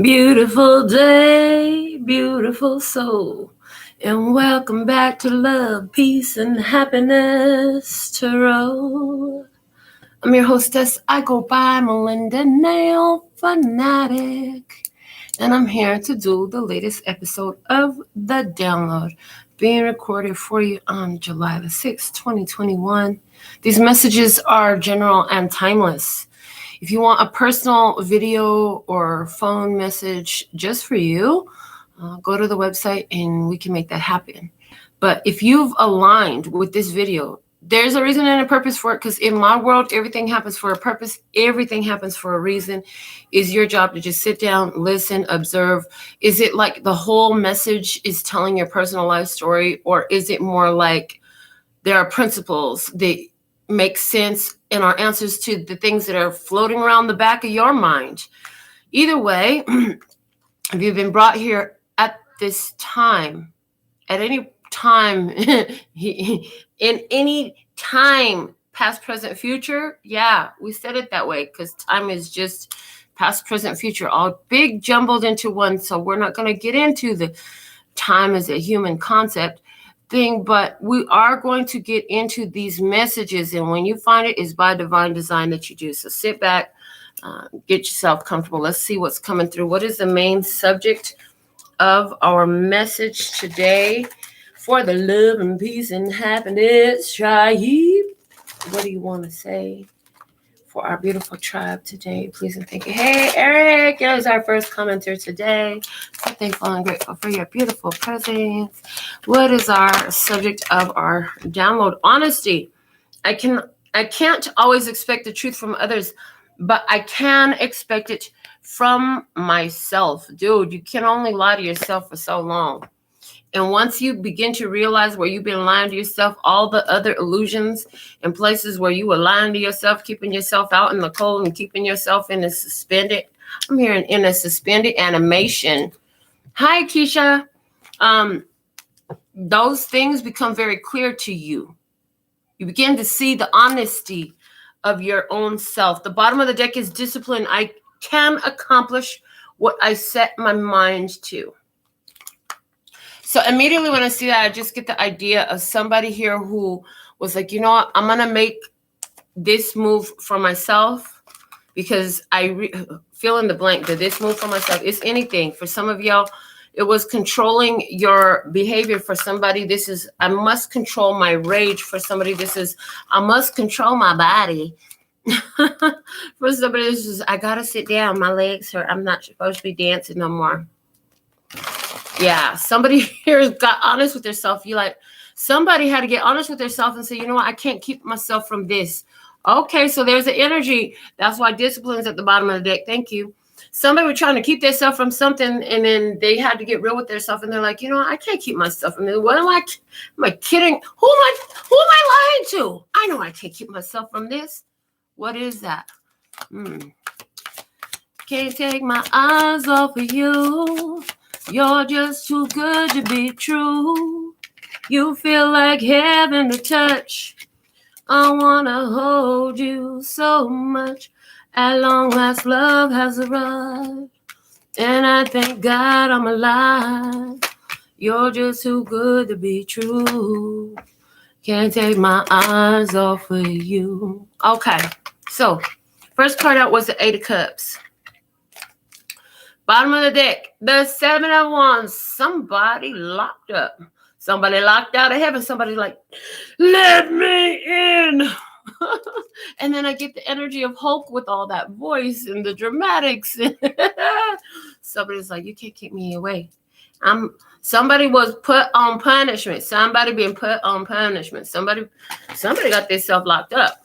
Beautiful day, beautiful soul, and welcome back to Love, Peace, and Happiness Tarot. I'm your hostess. I go by Melinda NailFanatic, and I'm here to do the latest episode of The Download, being recorded for you on July the 6th, 2021. These messages are general and timeless. If you want a personal video or phone message just for you, go to the website and we can make that happen. But if you've aligned with this video, there's a reason and a purpose for it, because in my world, everything happens for a purpose. Everything happens for a reason. It's your job to just sit down, listen, observe. Is it like the whole message is telling your personal life story, or is it more like there are principles that make sense and are answers to the things that are floating around the back of your mind? Either way, if you've been brought here at this time, at any time, in any time, past, present, future, yeah, we said it that way because time is just past, present, future, all big jumbled into one. So we're not going to get into the time as a human concept thing, but we are going to get into these messages, and when you find it, is by divine design that you do. So sit back, get yourself comfortable. Let's see what's coming through. What is the main subject of our message today for the love and peace and happiness tribe? What do you want to say for our beautiful tribe today? Please and thank you. Hey, Eric, that was our first commenter today. So thankful and grateful for your beautiful presence. What is our subject of our download? Honesty. I can't always expect the truth from others, but I can expect it from myself. Dude, you can only lie to yourself for so long. And once you begin to realize where you've been lying to yourself, all the other illusions and places where you were lying to yourself, keeping yourself out in the cold and keeping yourself in a suspended, I'm hearing in a suspended animation. Hi, Keisha. Those things become very clear to you. You begin to see the honesty of your own self. The bottom of the deck is discipline. I can accomplish what I set my mind to. So immediately when I see that, I just get the idea of somebody here who was like, you know what, I'm going to make this move for myself because I fill in the blank. That this move for myself is anything. For some of y'all, it was controlling your behavior. For somebody, this is, I must control my rage. For somebody, this is, I must control my body. For somebody, this is, I got to sit down. My legs hurt. I'm not supposed to be dancing no more. Yeah, somebody here got honest with themselves. You like, somebody had to get honest with themselves and say, you know what, I can't keep myself from this. Okay, so there's an energy. That's why discipline is at the bottom of the deck. Thank you. Somebody was trying to keep themselves from something, and then they had to get real with themselves, and they're like, you know what, I can't keep myself from this. What am I kidding? Who am I lying to? I know I can't keep myself from this. What is that? Can't take my eyes off of you. You're just too good to be true. You feel like heaven to touch. I want to hold you so much. At long last, love has arrived. And I thank God I'm alive. You're just too good to be true. Can't take my eyes off of you. Okay, so first card out was the Eight of Cups. Bottom of the deck, the Seven of Wands. Somebody locked up. Somebody locked out of heaven. Somebody like, let me in. And then I get the energy of Hulk with all that voice and the dramatics. Somebody's like, you can't keep me away. Somebody was put on punishment. Somebody being put on punishment. Somebody got themselves locked up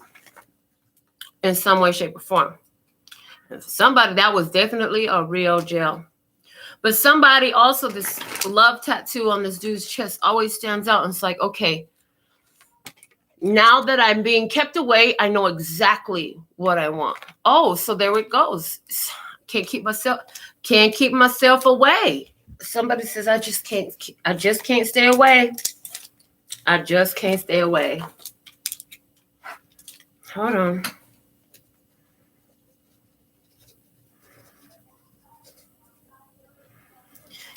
in some way, shape, or form. Somebody, that was definitely a real jail. But somebody also, this love tattoo on this dude's chest always stands out. And it's like, okay, now that I'm being kept away, I know exactly what I want. Oh, so there it goes. Can't keep myself away. Somebody says, I just can't stay away. I just can't stay away. Hold on.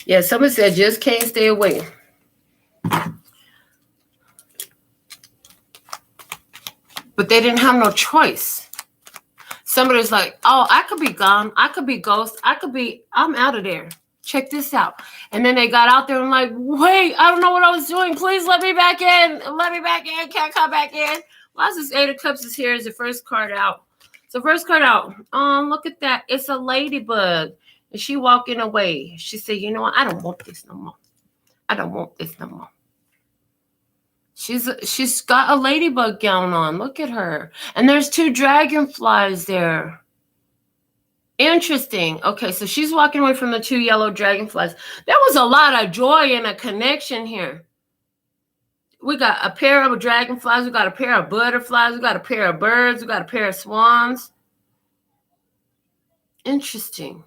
Yeah, somebody said just can't stay away. But they didn't have no choice. Somebody's like, oh, I could be gone. I could be ghost. I'm out of there. Check this out. And then they got out there and like, wait, I don't know what I was doing. Please let me back in. Let me back in. Can't come back in. Why is this Eight of Cups is here as the first card out? So first card out. Look at that. It's a ladybug. And she walking away. She said, you know what? I don't want this no more. I don't want this no more. She's got a ladybug gown on. Look at her. And there's 2 dragonflies there. Interesting. Okay, so she's walking away from the 2 yellow dragonflies. There was a lot of joy and a connection here. We got a pair of dragonflies. We got a pair of butterflies. We got a pair of birds. We got a pair of swans. Interesting.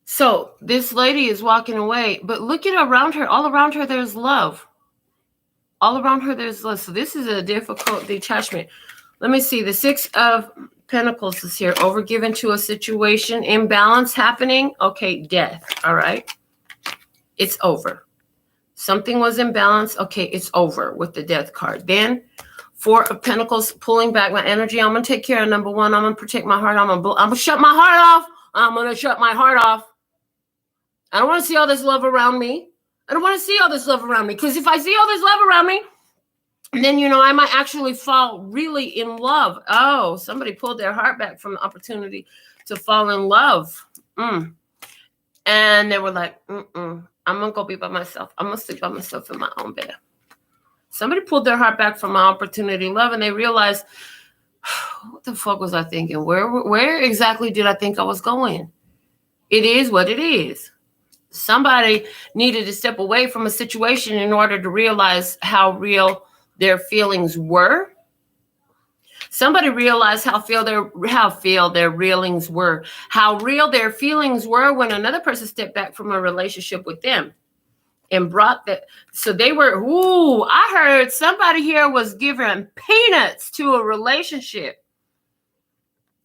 So this lady is walking away, but look at around her. All around her, there's love. All around her, there's love. So this is a difficult detachment. Let me see. The 6 of Pentacles is here. Overgiven to a situation. Imbalance happening. Okay, death. All right. It's over. Something was imbalanced. Okay, it's over with the death card. Then 4 of Pentacles, pulling back my energy. I'm going to take care of number 1. I'm going to protect my heart. I'm going to shut my heart off. I'm going to shut my heart off. I don't want to see all this love around me. I don't want to see all this love around me. Because if I see all this love around me, then, I might actually fall really in love. Oh, somebody pulled their heart back from the opportunity to fall in love. And they were like, I'm going to go be by myself. I'm going to sleep by myself in my own bed. Somebody pulled their heart back from my opportunity love, and they realized, what the fuck was I thinking? Where exactly did I think I was going? It is what it is. Somebody needed to step away from a situation in order to realize how real their feelings were. Somebody realized how real their feelings were. How real their feelings were when another person stepped back from a relationship with them and brought that. So they were, I heard somebody here was giving peanuts to a relationship.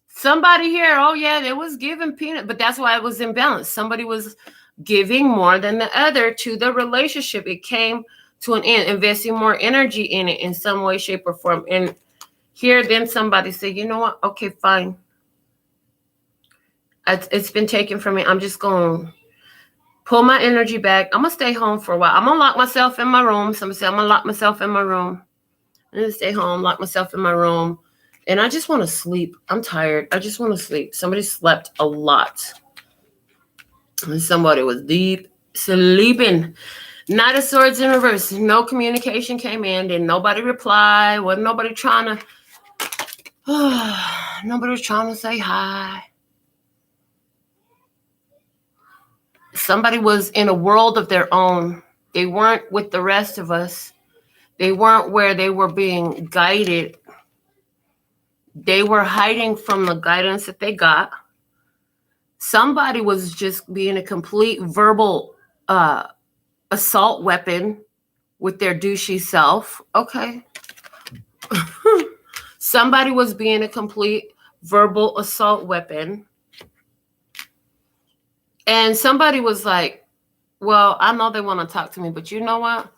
Somebody here, they was giving peanuts, but that's why it was imbalanced. Somebody was giving more than the other to the relationship. It came to an end, investing more energy in it in some way, shape, or form. And here, then somebody said, you know what? Okay, fine. It's been taken from me. I'm just going to pull my energy back. I'm going to stay home for a while. I'm going to lock myself in my room. Somebody said, I'm going to lock myself in my room. I'm going to stay home, lock myself in my room. And I just want to sleep. I'm tired. I just want to sleep. Somebody slept a lot. And somebody was deep sleeping. Knight of Swords in reverse. No communication came in. Didn't nobody reply. Wasn't nobody trying to... nobody was trying to say hi. Somebody was in a world of their own. They weren't with the rest of us. They weren't where they were being guided. They were hiding from the guidance that they got. Somebody was just being a complete verbal assault weapon with their douchey self. Okay. Somebody was being a complete verbal assault weapon. And somebody was like, well, I know they want to talk to me, but you know what?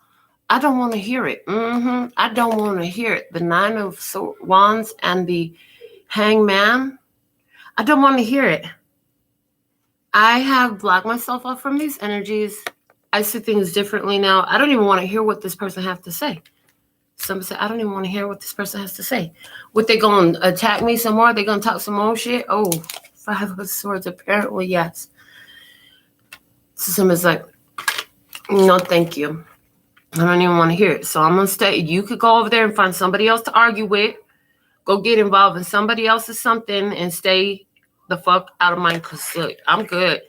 I don't want to hear it. I don't want to hear it. The 9 of Wands and the Hangman. I don't want to hear it. I have blocked myself off from these energies. I see things differently now. I don't even want to hear what this person has to say. Somebody said, I don't even want to hear what this person has to say. What, they going to attack me some more? They going to talk some more shit? Oh, 5 of Swords, apparently, yes. So somebody's like, no, thank you. I don't even want to hear it. So I'm going to stay. You could go over there and find somebody else to argue with. Go get involved in somebody else's something and stay the fuck out of mine. Cause look, I'm good.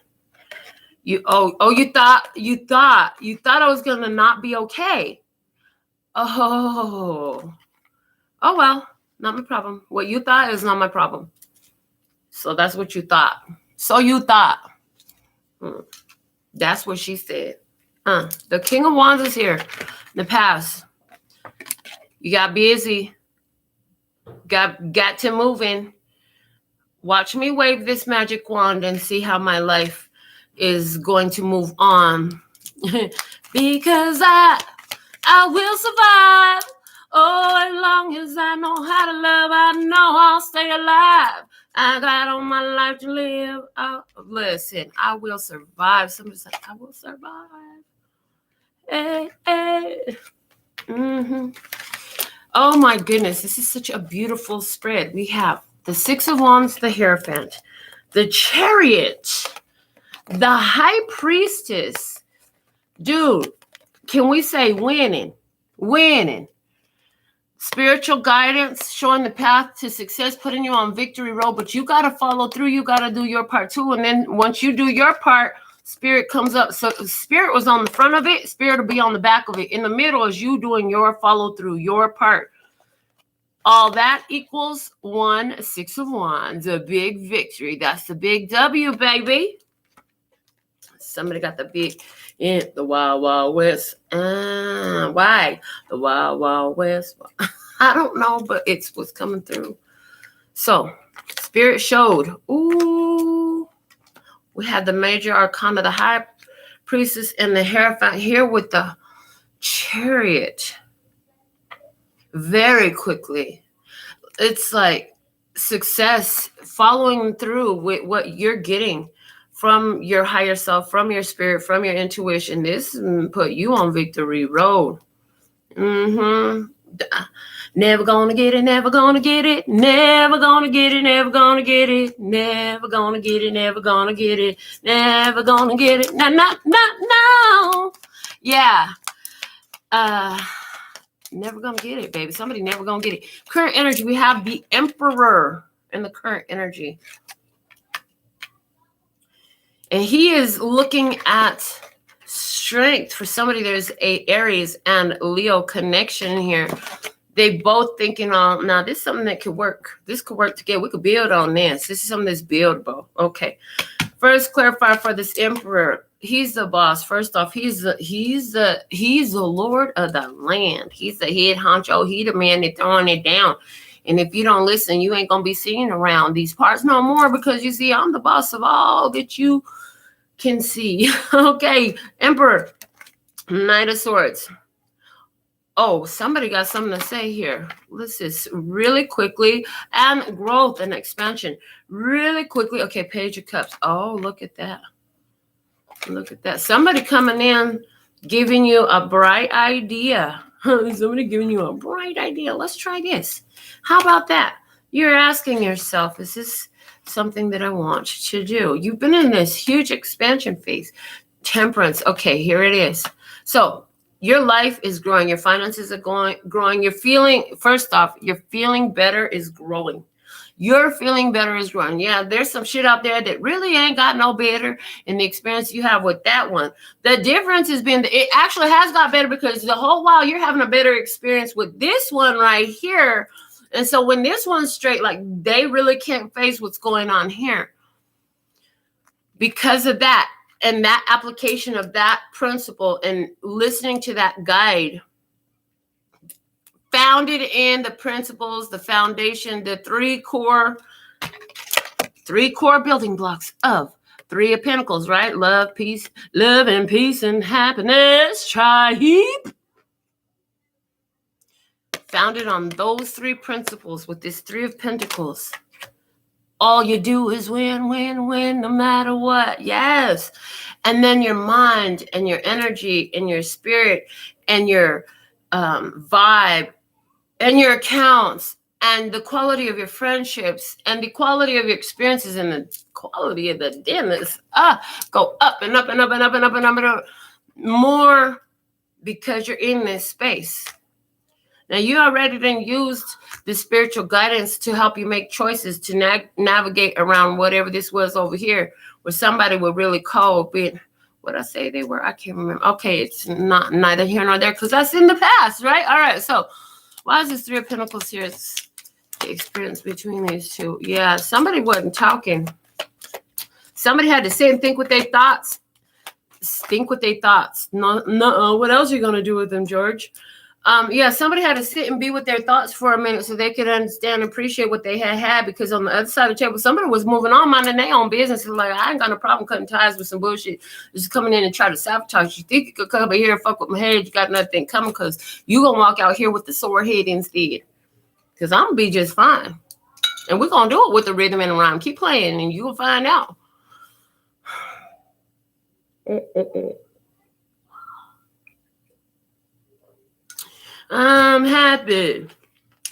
You thought I was going to not be okay. Oh well, not my problem. What you thought is not my problem. So that's what you thought. So you thought. That's what she said. The King of Wands is here. In the past, you got busy. Got to moving. Watch me wave this magic wand and see how my life is going to move on. Because I will survive. Oh, as long as I know how to love, I know I'll stay alive. I got all my life to live. Listen, I will survive. Somebody's like, I will survive. Hey, hey. Mm-hmm. Oh my goodness, this is such a beautiful spread. We have the Six of Wands, the Hierophant, the Chariot, the High Priestess. Dude, can we say winning? Winning. Spiritual guidance, showing the path to success, putting you on victory road, but you got to follow through. You got to do your part too. And then once you do your part, Spirit comes up. So Spirit was on the front of it. Spirit will be on the back of it. In the middle is you doing your follow through, your part. All that equals 1 Six of Wands, a big victory. That's the big W, baby. Somebody got the big in the Wild Wild West. Why? The Wild Wild West. I don't know, but it's what's coming through. So, Spirit showed. Ooh. We had the major arcana, the High Priestess, and the Hierophant here with the Chariot. Very quickly. It's like success, following through with what you're getting from your higher self, from your spirit, from your intuition. This put you on victory road. Never gonna get it, never gonna get it, never gonna get it, never gonna get it, never gonna get it, never gonna get it, never gonna get it. No. Yeah. Never gonna get it, baby. Somebody never gonna get it. Current energy, we have the Emperor in the current energy. And he is looking at strength for somebody. There's a Aries and Leo connection here. They both thinking on, now this is something that could work. This could work together. We could build on this. This is something that's buildable. Okay. First, clarify for this Emperor. He's the boss. First off, he's the Lord of the land. He's the head honcho. He the man that's throwing it down. And if you don't listen, you ain't gonna be seen around these parts no more, because you see, I'm the boss of all that you can see. Okay, Emperor, Knight of Swords. Oh, somebody got something to say here. Listen, really quickly, and growth and expansion. Really quickly. Okay, Page of Cups. Oh, look at that. Look at that. Somebody coming in, giving you a bright idea. Somebody giving you a bright idea. Let's try this. How about that? You're asking yourself, is this something that I want to do? You've been in this huge expansion phase. Temperance. Okay, here it is. So your life is growing. Your finances are growing. You're feeling, first off, you're feeling better is growing. You're feeling better is growing. Yeah, there's some shit out there that really ain't got no better in the experience you have with that one. The difference has been that it actually has got better, because the whole while you're having a better experience with this one right here. And so when this one's straight, like they really can't face what's going on here. Because of that, and that application of that principle and listening to that guide, founded in the principles, the foundation, the three core building blocks of Three of Pentacles, right? Love, peace, love and peace and happiness. Tribe. Founded on those three principles with this Three of Pentacles. All you do is win, win, win, no matter what. Yes. And then your mind and your energy and your spirit and your vibe and your accounts and the quality of your friendships and the quality of your experiences and the quality of the dinners go up and up and up and up and up and up and up more, because you're in this space. Now, you already then used the spiritual guidance to help you make choices to navigate around whatever this was over here, where somebody would really call, but what I say they were, I can't remember. Okay, it's not neither here nor there, because that's in the past, right? All right, so why is this Three of Pentacles here? It's the experience between these two. Yeah, somebody wasn't talking. Somebody had to sit and think with their thoughts. Think with their thoughts. No, what else are you going to do with them, George? Yeah, somebody had to sit and be with their thoughts for a minute so they could understand and appreciate what they had, because on the other side of the table, somebody was moving on, minding their own business. And like, I ain't got no problem cutting ties with some bullshit just coming in and try to sabotage. You think you could come over here and fuck with my head? You got nothing coming, because you gonna walk out here with the sore head instead. Because I'm gonna be just fine. And we're gonna do it with the rhythm and the rhyme. Keep playing and you'll find out. I'm happy.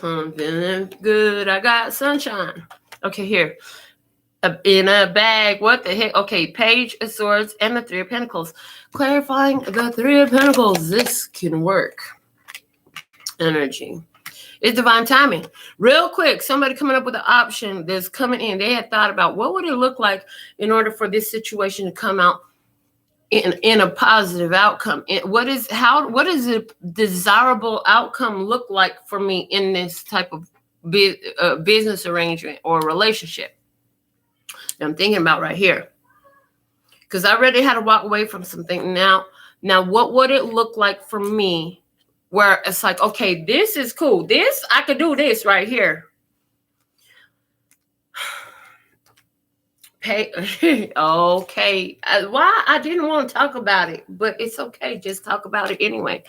I'm feeling good. I got sunshine. Okay, here. In a bag. What the heck? Okay, Page of Swords and the Three of Pentacles. Clarifying the Three of Pentacles. This can work. Energy. It's divine timing. Real quick, somebody coming up with an option that's coming in. They had thought about what would it look like in order for this situation to come out in a positive outcome. What does a desirable outcome look like for me in this type of business arrangement or relationship that I'm thinking about right here? Because I already had to walk away from something. Now what would it look like for me where it's like, okay, this is cool. This, I could do this right here. Okay. Why? I didn't want to talk about it, but it's okay. Just talk about it anyway.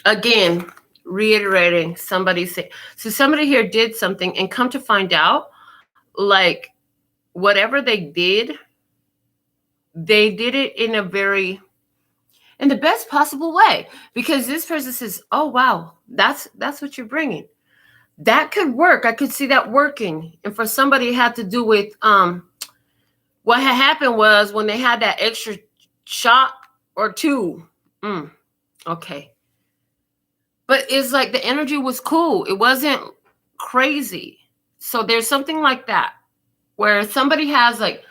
Again, reiterating, somebody said, so somebody here did something, and come to find out, like, whatever they did it in the best possible way, because this person says, oh, wow, that's what you're bringing. That could work. I could see that working. And for somebody, it had to do with what had happened was when they had that extra shot or two. Okay. But it's like the energy was cool. It wasn't crazy. So there's something like that where somebody has like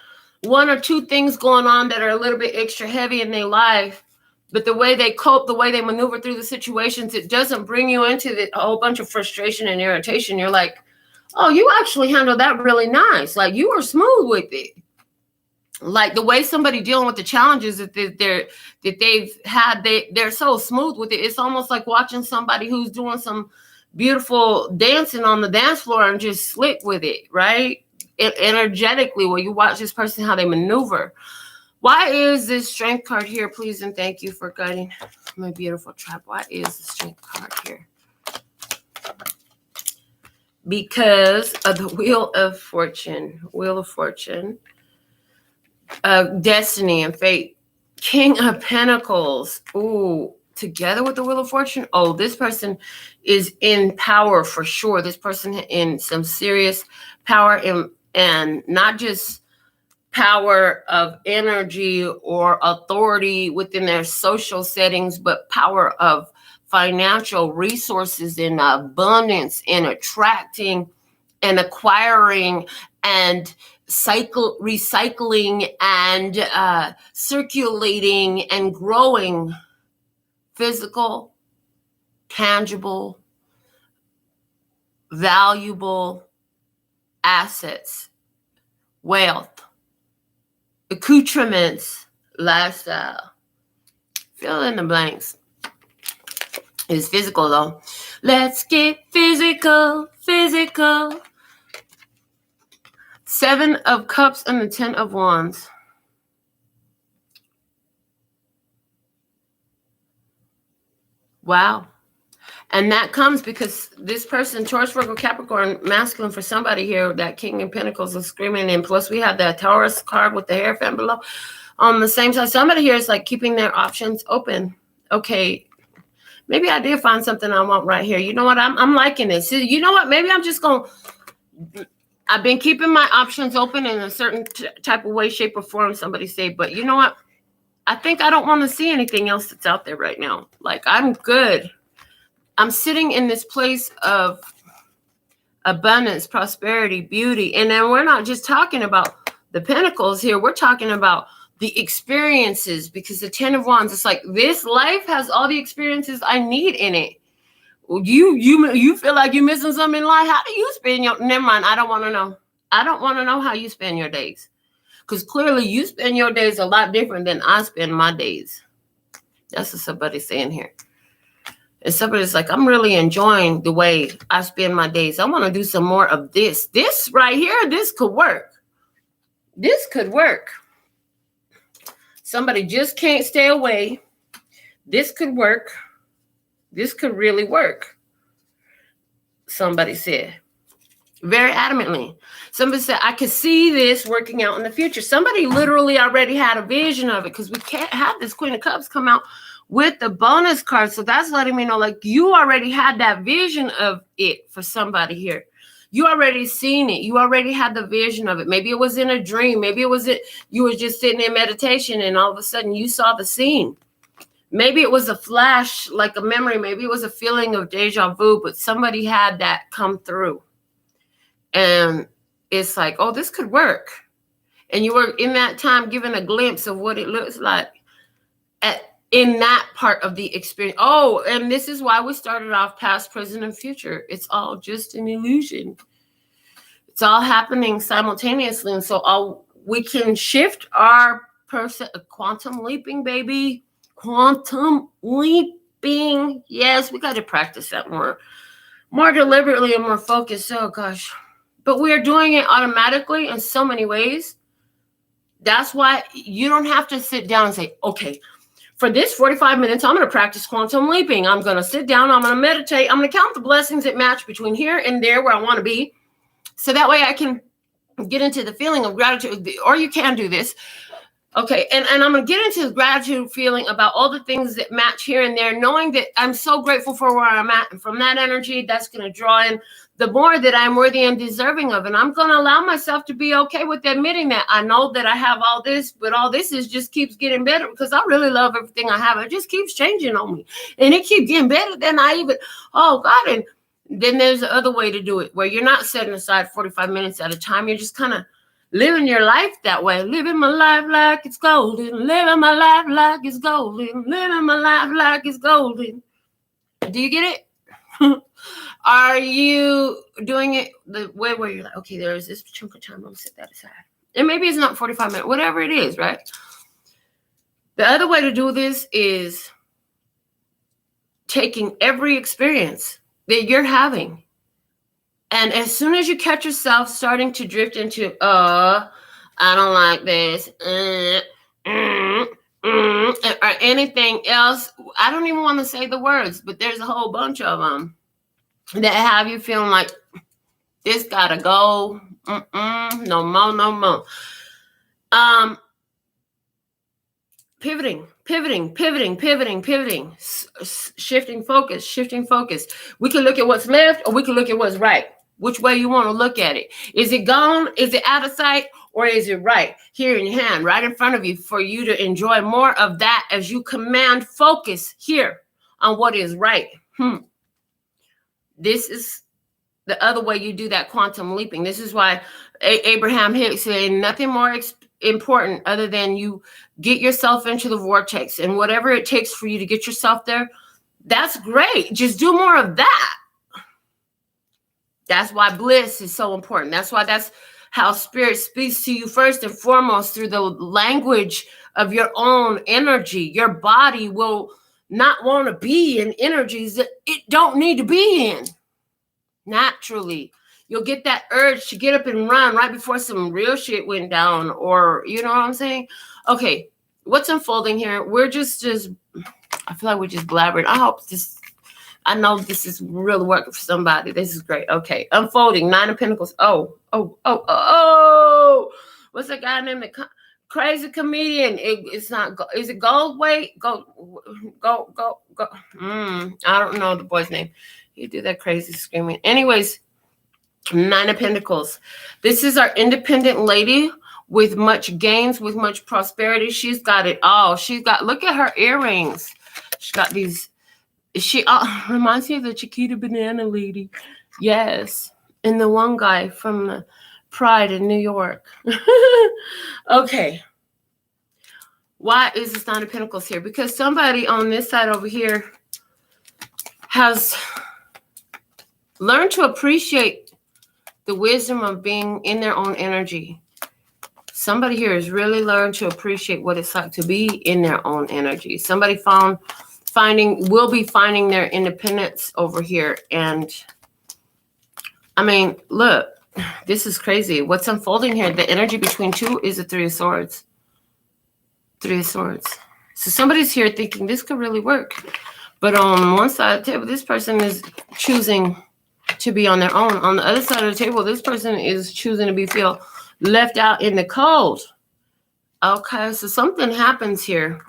one or two things going on that are a little bit extra heavy in their life. But the way they cope, the way they maneuver through the situations, it doesn't bring you into a whole bunch of frustration and irritation. You're like, oh, you actually handled that really nice. Like, you were smooth with it. Like the way somebody dealing with the challenges that they've had, they're so smooth with it. It's almost like watching somebody who's doing some beautiful dancing on the dance floor and just slick with it, right? Energetically, where you watch this person, how they maneuver. Why is this Strength card here? Please and thank you for guiding my beautiful tribe. Why is the Strength card here? Because of the Wheel of Fortune. Wheel of Fortune. Destiny and fate. King of Pentacles. Ooh, together with the Wheel of Fortune. Oh, this person is in power for sure. This person in some serious power and not just power of energy or authority within their social settings, but power of financial resources and abundance and attracting and acquiring and recycling and circulating and growing physical, tangible, valuable assets, wealth, accoutrements, lifestyle. Fill in the blanks. It's physical though. Let's get physical. Seven of Cups and the 10 of Wands. Wow. And that comes because this person, Taurus, Virgo, Capricorn, masculine for somebody here, that King of Pentacles is screaming. And plus we have that Taurus card with the Hierophant below. On the same side, somebody here is like keeping their options open. Okay, maybe I did find something I want right here. You know what? I'm liking this. You know what? Maybe I'm just going to... I've been keeping my options open in a certain type of way, shape, or form, somebody say. But you know what? I think I don't want to see anything else that's out there right now. Like, I'm good. I'm sitting in this place of abundance, prosperity, beauty. And then we're not just talking about the pentacles here. We're talking about the experiences, because the 10 of Wands, it's like this life has all the experiences I need in it. You feel like you're missing something in life. How do you spend your... Never mind. I don't want to know. I don't want to know how you spend your days. Because clearly you spend your days a lot different than I spend my days. That's what somebody's saying here. And somebody's like, I'm really enjoying the way I spend my days. I want to do some more of this. This right here, this could work. This could work. Somebody just can't stay away. This could work. This could really work. Somebody said. Very adamantly. Somebody said, I could see this working out in the future. Somebody literally already had a vision of it, because we can't have this Queen of Cups come out with the bonus card. So that's letting me know, like, you already had that vision of it for somebody here. You already seen it. You already had the vision of it. Maybe it was in a dream. Maybe it was you were just sitting in meditation and all of a sudden you saw the scene. Maybe it was a flash, like a memory. Maybe it was a feeling of deja vu, but somebody had that come through. And it's like, oh, this could work. And you were in that time given a glimpse of what it looks like in that part of the experience. Oh, and this is why we started off past, present, and future. It's all just an illusion. It's all happening simultaneously. And so we can shift our quantum leaping, baby. Quantum leaping. Yes, we got to practice that more deliberately and more focused. Oh, gosh. But we are doing it automatically in so many ways. That's why you don't have to sit down and say, okay, for this 45 minutes, I'm going to practice quantum leaping. I'm going to sit down. I'm going to meditate. I'm going to count the blessings that match between here and there where I want to be. So that way I can get into the feeling of gratitude. Or you can do this. Okay, and I'm going to get into the gratitude feeling about all the things that match here and there, knowing that I'm so grateful for where I'm at. And from that energy, that's going to draw in the more that I'm worthy and deserving of. And I'm going to allow myself to be okay with admitting that I know that I have all this, but all this just keeps getting better, because I really love everything I have. It just keeps changing on me. And it keeps getting better than I even, oh, God. And then there's the other way to do it, where you're not setting aside 45 minutes at a time. You're just kind of living your life that way. Living my life like it's golden. Living my life like it's golden. Living my life like it's golden. Do you get it? Are you doing it the way where you're like, okay, there's this chunk of time, I'm going to set that aside. And maybe it's not 45 minutes, whatever it is, right? The other way to do this is taking every experience that you're having, and as soon as you catch yourself starting to drift into, I don't like this, or anything else, I don't even want to say the words, but there's a whole bunch of them that have you feeling like, this gotta go, no more. Pivoting, shifting focus. We can look at what's left, or we can look at what's right. Which way you want to look at it. Is it gone? Is it out of sight? Or is it right here in your hand, right in front of you, for you to enjoy more of that as you command focus here on what is right? This is the other way you do that quantum leaping. This is why Abraham Hicks said nothing more important other than you get yourself into the vortex, and whatever it takes for you to get yourself there, that's great. Just do more of that. That's why bliss is so important. That's how spirit speaks to you first and foremost, through the language of your own energy. Your body will not want to be in energies that it don't need to be in. Naturally, you'll get that urge to get up and run right before some real shit went down, or you know what I'm saying? Okay, what's unfolding here? We're just I feel like we're just blabbering. I know this is really working for somebody. This is great. Okay, unfolding, 9 of Pentacles. Oh. What's that guy named? The crazy comedian. It's not. Is it Goldway? Go. I don't know the boy's name. You do that crazy screaming. Anyways, 9 of Pentacles. This is our independent lady with much gains, with much prosperity. She's got it all. Look at her earrings. She's got these. She reminds me of the Chiquita Banana lady. Yes. And the one guy from the Pride in New York. Okay. Why is this 9 of Pentacles here? Because somebody on this side over here has learned to appreciate the wisdom of being in their own energy. Somebody here has really learned to appreciate what it's like to be in their own energy. Somebody found will be finding their independence over here. And I mean, look, this is crazy. What's unfolding here? The energy between two is the Three of Swords. Three of Swords. So somebody's here thinking this could really work. But on one side of the table, this person is choosing to be on their own. On the other side of the table, this person is choosing to feel left out in the cold. Okay, so something happens here.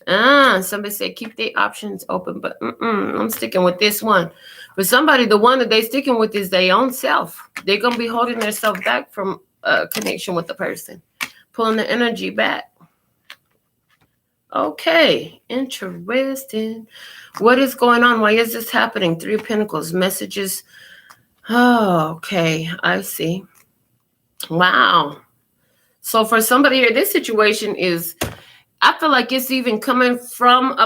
Somebody said keep their options open, but I'm sticking with this one. But somebody, the one that they sticking with is their own self. They're going to be holding themselves back from a connection with the person, pulling the energy back. Okay, interesting. What is going on? Why is this happening? Three of Pentacles, messages. Oh, okay, I see. Wow. So for somebody here, this situation is, I feel like it's even coming from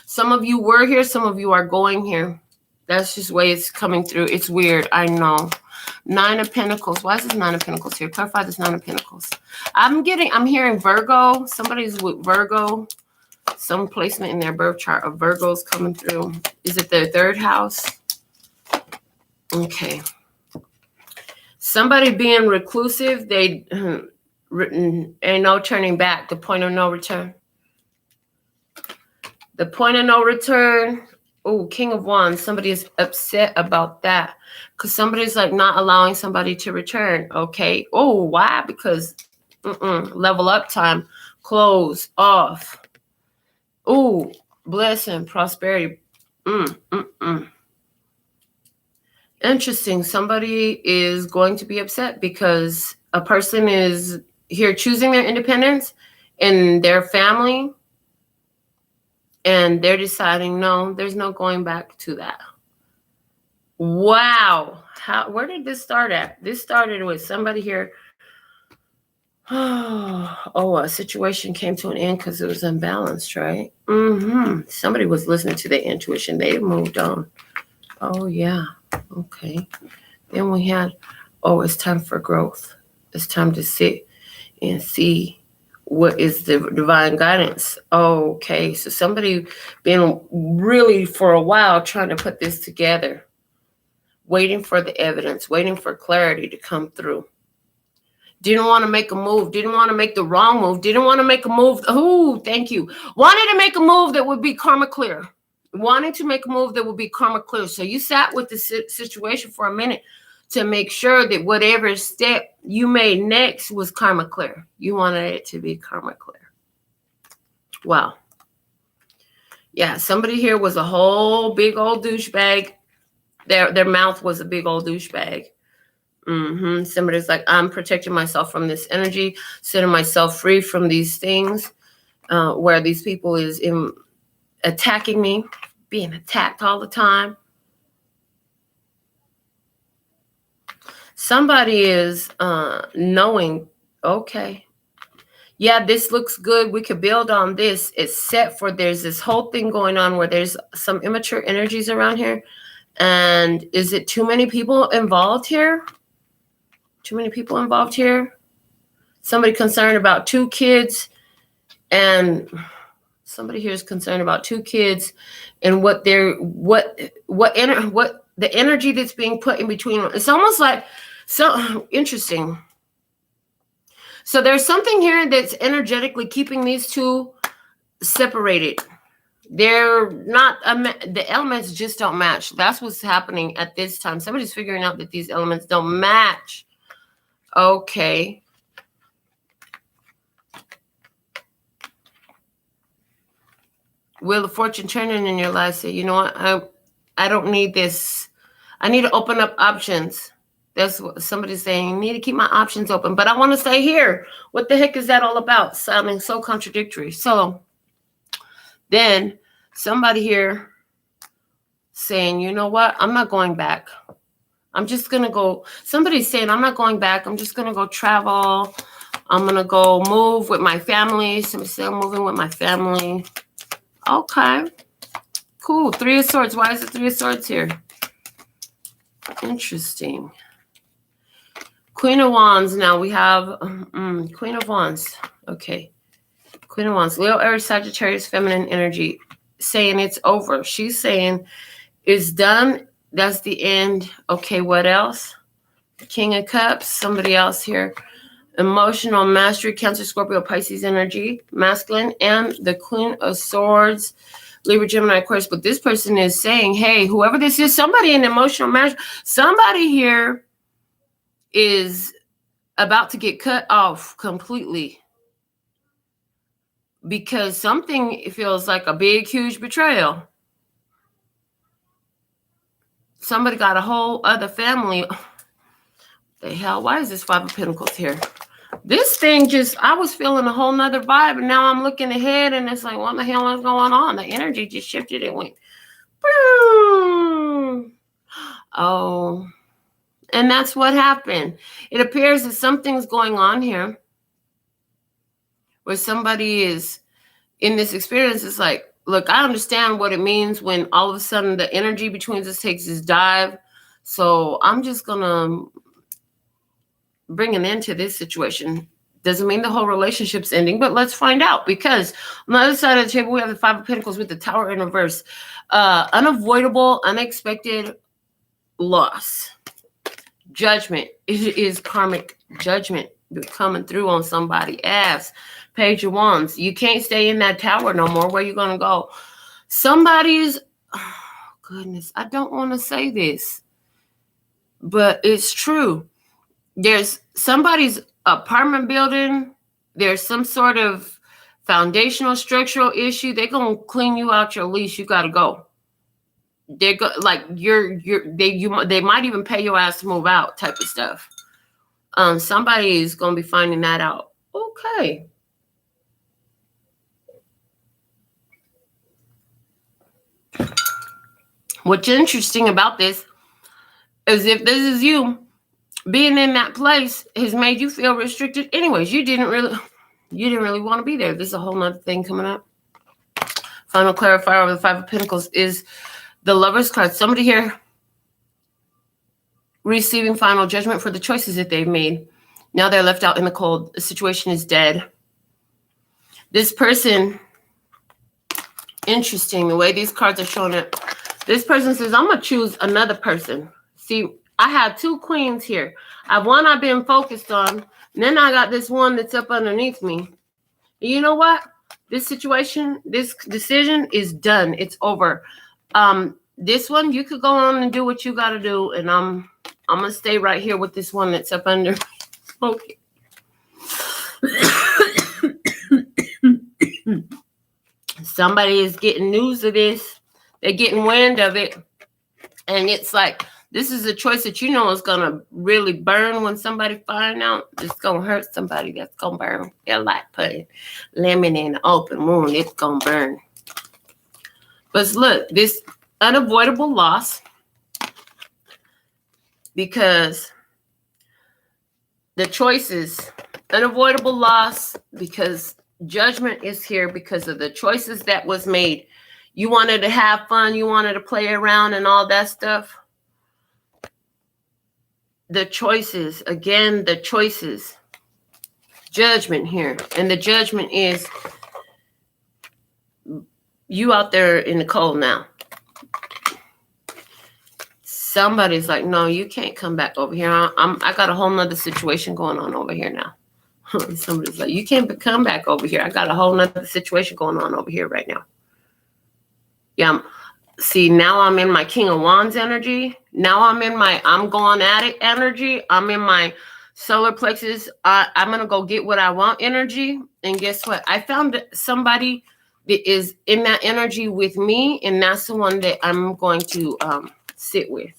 some of you were here, some of you are going here. That's just the way it's coming through. It's weird, I know. Nine of Pentacles. Why is this Nine of Pentacles here? Clarify this Nine of Pentacles. I'm hearing Virgo. Somebody's with Virgo. Some placement in their birth chart of Virgos coming through. Is it their third house? Okay. Somebody being reclusive. They written ain't no turning back. The point of no return. The point of no return. Oh, King of Wands. Somebody is upset about that because somebody's like not allowing somebody to return. Okay. Oh, why? Because level up time. Close off. Oh, blessing, prosperity. Interesting. Somebody is going to be upset because a person is here choosing their independence and their family. And they're deciding, no, there's no going back to that. Wow. Where did this start at? This started with somebody here. Oh, a situation came to an end because it was unbalanced, right? Somebody was listening to their intuition. They moved on. Oh, yeah. Okay. Then we had, it's time for growth. It's time to sit and see what is the divine guidance. Okay, so somebody been really for a while trying to put this together, waiting for the evidence, waiting for clarity to come through. Didn't want to make a move, didn't want to make the wrong move, didn't want to make a move. Oh, thank you. Wanted to make a move that would be karma clear. Wanting to make a move that would be karma clear. So you sat with the situation for a minute to make sure that whatever step you made next was karma clear. You wanted it to be karma clear. Wow. Yeah, somebody here was a whole big old douchebag. Their mouth was a big old douchebag. Somebody's like, I'm protecting myself from this energy, setting myself free from these things where these people is attacking me, being attacked all the time. Somebody is knowing, okay, yeah, this looks good. We could build on this. It's set for, there's this whole thing going on where there's some immature energies around here. And is it too many people involved here? Too many people involved here? Somebody concerned about two kids, and somebody here is concerned about two kids and what the energy that's being put in between. It's almost like, so interesting. So there's something here that's energetically keeping these two separated. They're not, the elements just don't match. That's what's happening at this time. Somebody's figuring out that these elements don't match. Okay. Wheel of Fortune turning in your life. Say, you know what? I don't need this. I need to open up options. That's what somebody's saying. You need to keep my options open, but I want to stay here. What the heck is that all about? Sounding so contradictory. So then somebody here saying, you know what? I'm not going back. I'm just going to go. Somebody's saying, I'm not going back. I'm just going to go travel. I'm going to go move with my family. Somebody said, I'm moving with my family. Okay. Cool. Three of Swords. Why is the Three of Swords here? Interesting. Queen of Wands. Now we have Queen of Wands. Okay. Queen of Wands, Leo, Aries, Sagittarius, feminine energy, saying it's over. She's saying it's done. That's the end. Okay, what else? King of Cups, somebody else here. Emotional mastery, Cancer, Scorpio, Pisces energy, masculine, and the Queen of Swords, Libra, Gemini, Aquarius. But this person is saying, hey, whoever this is, somebody in emotional mastery, somebody here is about to get cut off completely because something feels like a big, huge betrayal. Somebody got a whole other family. The hell? Why is this Five of Pentacles here? This thing just, I was feeling a whole nother vibe, and now I'm looking ahead, and it's like, what the hell is going on? The energy just shifted. It went, boom. Oh, and that's what happened. It appears that something's going on here where somebody is in this experience. It's like, look, I understand what it means when all of a sudden the energy between us takes this dive. So I'm just going to bring an end to this situation. Doesn't mean the whole relationship's ending, but let's find out, because on the other side of the table, we have the Five of Pentacles with the Tower in reverse. Unavoidable, unexpected loss. Judgment. It is karmic judgment coming through on somebody. Ass. Page of Wands. You can't stay in that tower no more. Where you going to go? Somebody's, oh, goodness, I don't want to say this, but it's true. There's somebody's apartment building. There's some sort of foundational structural issue. They're going to clean you out your lease. You got to go. They're like they might even pay your ass to move out type of stuff. Somebody is going to be finding that out. Okay. What's interesting about this is if this is you, being in that place has made you feel restricted. Anyways, you didn't really want to be there. There's a whole nother thing coming up. Final clarifier of the Five of Pentacles is the Lover's card. Somebody here receiving final judgment for the choices that they've made. Now they're left out in the cold. The situation is dead. This person, interesting, the way these cards are showing up. This person says, I'm going to choose another person. See, I have two queens here. I have one I've been focused on, and then I got this one that's up underneath me. And you know what? This situation, this decision is done. It's over. This one, you could go on and do what you got to do, and I'm going to stay right here with this one that's up under. Okay. Somebody is getting news of this. They're getting wind of it. And it's like, this is a choice that you know is going to really burn when somebody find out. It's going to hurt somebody. That's going to burn. They're like putting lemon in an open wound. It's going to burn. But look, this unavoidable loss, because the choices, unavoidable loss, because judgment is here because of the choices that was made. You wanted to have fun. You wanted to play around and all that stuff. The choices, again, the choices. Judgment here. And the judgment is you out there in the cold now. Somebody's like, no, you can't come back over here. I got a whole nother situation going on over here now. Somebody's like, you can't come back over here. I got a whole nother situation going on over here right now. Yeah. See, now I'm in my King of Wands energy. Now I'm in my I'm going at it energy. I'm in my solar plexus. I'm going to go get what I want energy. And guess what? I found somebody that is in that energy with me. And that's the one that I'm going to sit with.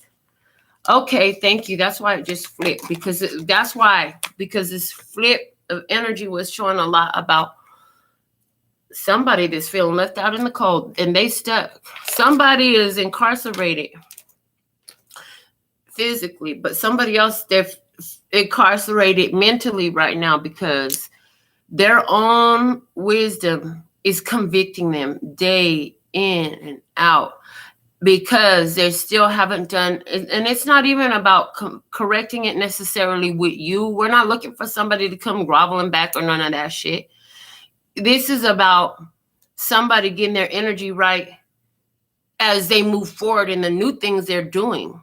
Okay, thank you. That's why it just flipped. Because this flip of energy was showing a lot about somebody that's feeling left out in the cold and they stuck. Somebody is incarcerated physically, but somebody else, they're incarcerated mentally right now because their own wisdom is convicting them day in and out because they still haven't done, and it's not even about correcting it necessarily with you. We're not looking for somebody to come groveling back or none of that shit. This is about somebody getting their energy right as they move forward in the new things they're doing.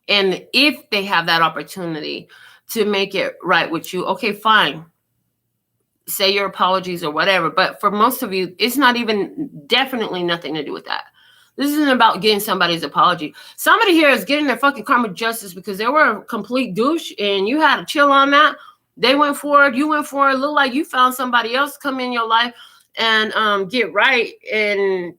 And if they have that opportunity to make it right with you, okay, fine. Say your apologies or whatever. But for most of you, it's not even, definitely nothing to do with that. This isn't about getting somebody's apology. Somebody here is getting their fucking karma justice because they were a complete douche and you had to chill on that. They went forward, you went forward. It looked like you found somebody else come in your life and get right. And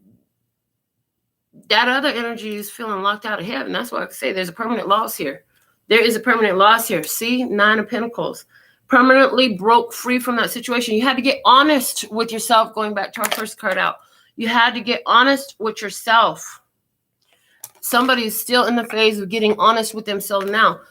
that other energy is feeling locked out of heaven. That's why I say there's a permanent loss here. There is a permanent loss here. See, 9 of Pentacles. Permanently broke free from that situation. You had to get honest with yourself, going back to our first card out. You had to get honest with yourself. Somebody is still in the phase of getting honest with themselves now.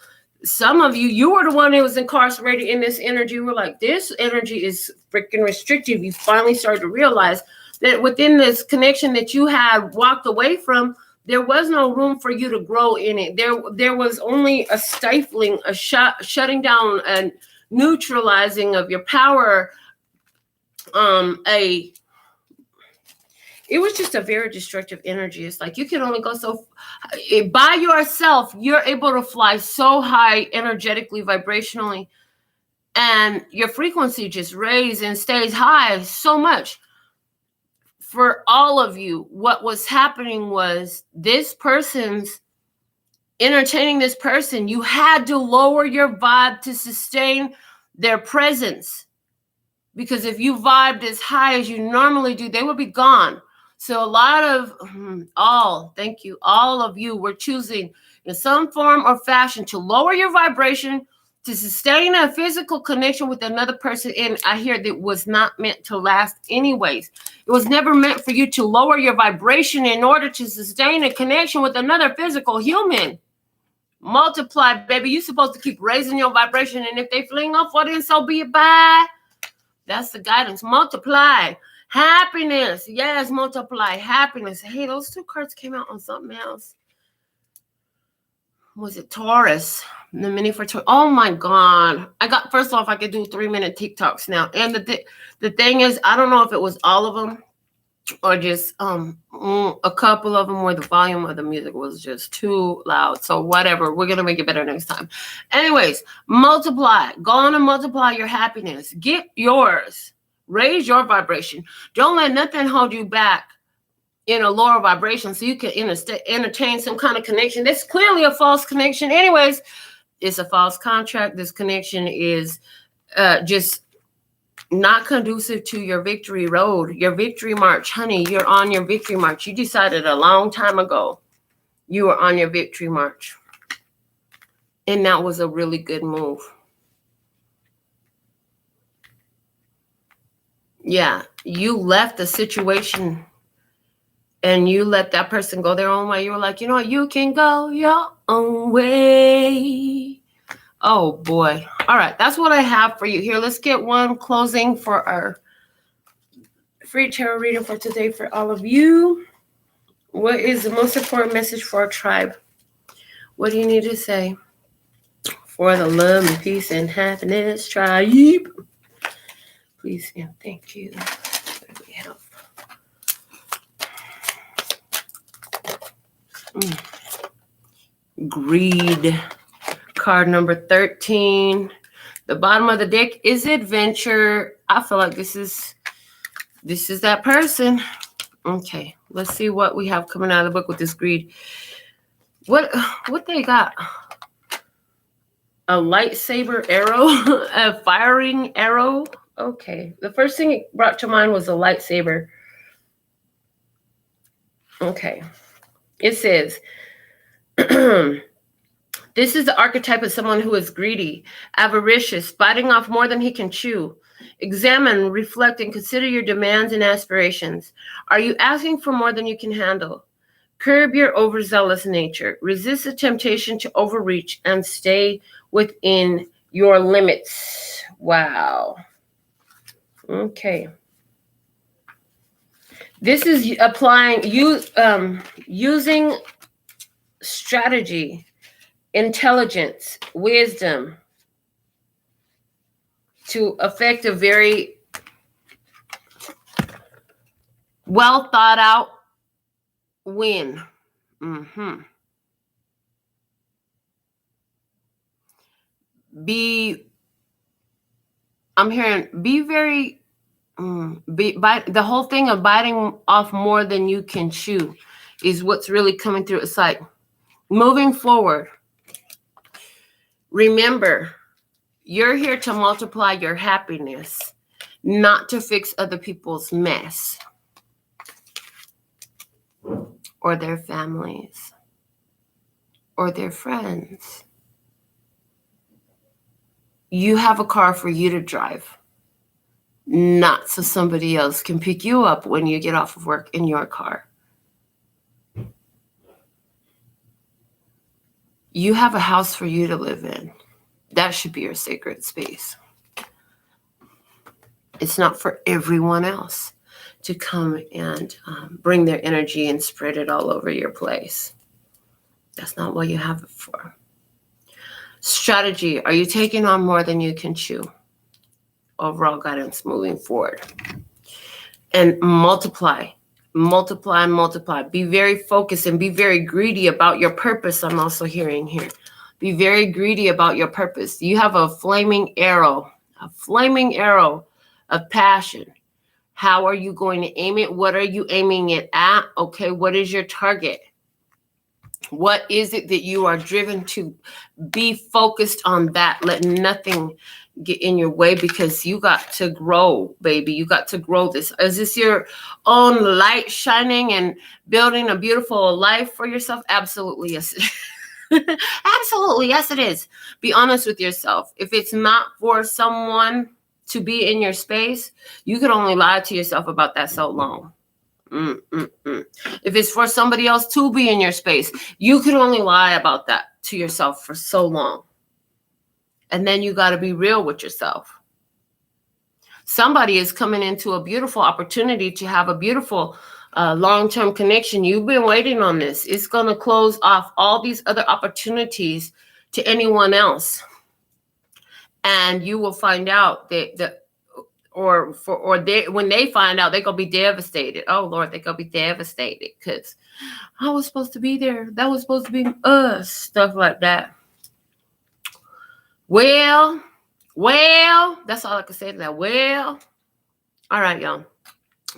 Some of you, you were the one that was incarcerated in this energy. We're like, this energy is freaking restrictive. You finally started to realize that within this connection that you had walked away from, there was no room for you to grow in it. There was only a stifling, a shutting down, and neutralizing of your power. It was just a very destructive energy. It's like you can only go so by yourself. You're able to fly so high energetically, vibrationally, and your frequency just raises and stays high so much. For all of you, what was happening was this person's entertaining this person. You had to lower your vibe to sustain their presence, because if you vibed as high as you normally do, they would be gone. So a lot of all of you were choosing in some form or fashion to lower your vibration to sustain a physical connection with another person. And I hear that was not meant to last anyways. It was never meant for you to lower your vibration in order to sustain a connection with another physical human. Multiply, baby. You're supposed to keep raising your vibration. And if they fling off, well, then so be it. Bye. That's the guidance. Multiply. Happiness. Yes, multiply. Happiness. Hey, those 2 cards came out on something else. Was it Taurus? The mini for Taurus. Oh my God. First off, I could do 3-minute TikToks now. And the thing is, I don't know if it was all of them or just a couple of them where the volume of the music was just too loud. So whatever, we're going to make it better next time. Anyways, multiply. Go on and multiply your happiness. Get yours. Raise your vibration. Don't let nothing hold you back in a lower vibration so you can entertain some kind of connection. That's clearly a false connection. Anyways, it's a false contract. This connection is just not conducive to your victory road, your victory march. Honey, you're on your victory march. You decided a long time ago you were on your victory march. And that was a really good move. Yeah, you left the situation and you let that person go their own way. You were like, you know what? You can go your own way. Oh, boy. All right. That's what I have for you here. Let's get one closing for our free tarot reading for today for all of you. What is the most important message for our tribe? What do you need to say for the love and peace and happiness tribe? Please and thank you. What do we have? Greed. Card number 13. The bottom of the deck is adventure. I feel like this is that person. Okay, let's see what we have coming out of the book with this greed. What they got? A lightsaber arrow, a firing arrow. Okay, the first thing it brought to mind was a lightsaber. Okay, it says, this is the archetype of someone who is greedy, avaricious, biting off more than he can chew. Examine, reflect, and consider your demands and aspirations. Are you asking for more than you can handle? Curb your overzealous nature. Resist the temptation to overreach and stay within your limits. Wow. Okay. This is using strategy, intelligence, wisdom to affect a very Well thought out win. I'm hearing be very, the whole thing of biting off more than you can chew is what's really coming through. It's like moving forward. Remember, you're here to multiply your happiness, not to fix other people's mess or their families or their friends. You have a car for you to drive, not so somebody else can pick you up when you get off of work in your car. You have a house for you to live in. That should be your sacred space. It's not for everyone else to come and bring their energy and spread it all over your place. That's not what you have it for. Strategy. Are you taking on more than you can chew? Overall guidance moving forward. And multiply. Be very focused and be very greedy about your purpose. I'm also hearing here. Be very greedy about your purpose. You have a flaming arrow of passion. How are you going to aim it? What are you aiming it at? Okay, what is your target? What is it that you are driven to? Be focused on that. Let nothing get in your way, because you got to grow, baby. You got to grow this. Is this your own light shining and building a beautiful life for yourself? Absolutely, yes. Absolutely, yes, it is. Be honest with yourself. If it's not for someone to be in your space, you could only lie to yourself about that so long. If it's for somebody else to be in your space, you can only lie about that to yourself for so long. And then you got to be real with yourself. Somebody is coming into a beautiful opportunity to have a beautiful long-term connection. You've been waiting on this. It's going to close off all these other opportunities to anyone else. And you will find out that when they find out, they're going to be devastated. Oh, Lord, they're going to be devastated because I was supposed to be there. That was supposed to be us. Stuff like that. Well, that's all I can say to that. Well, all right, y'all.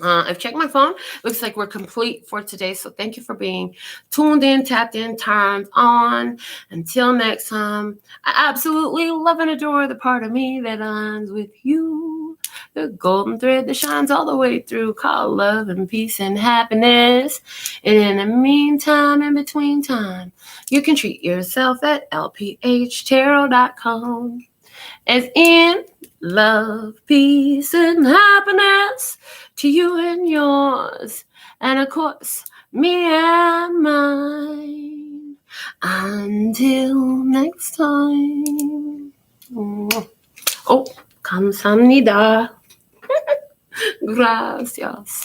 I've checked my phone. Looks like we're complete for today. So thank you for being tuned in, tapped in, turned on. Until next time, I absolutely love and adore the part of me that aligns with you. The golden thread that shines all the way through, called love and peace and happiness. And in the meantime, in between time, you can treat yourself at LPHtarot.com. As in love, peace, and happiness to you and yours, and of course, me and mine. Until next time. Oh, 감사합니다. Gracias.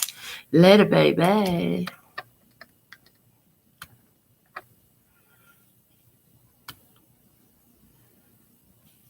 Later, baby.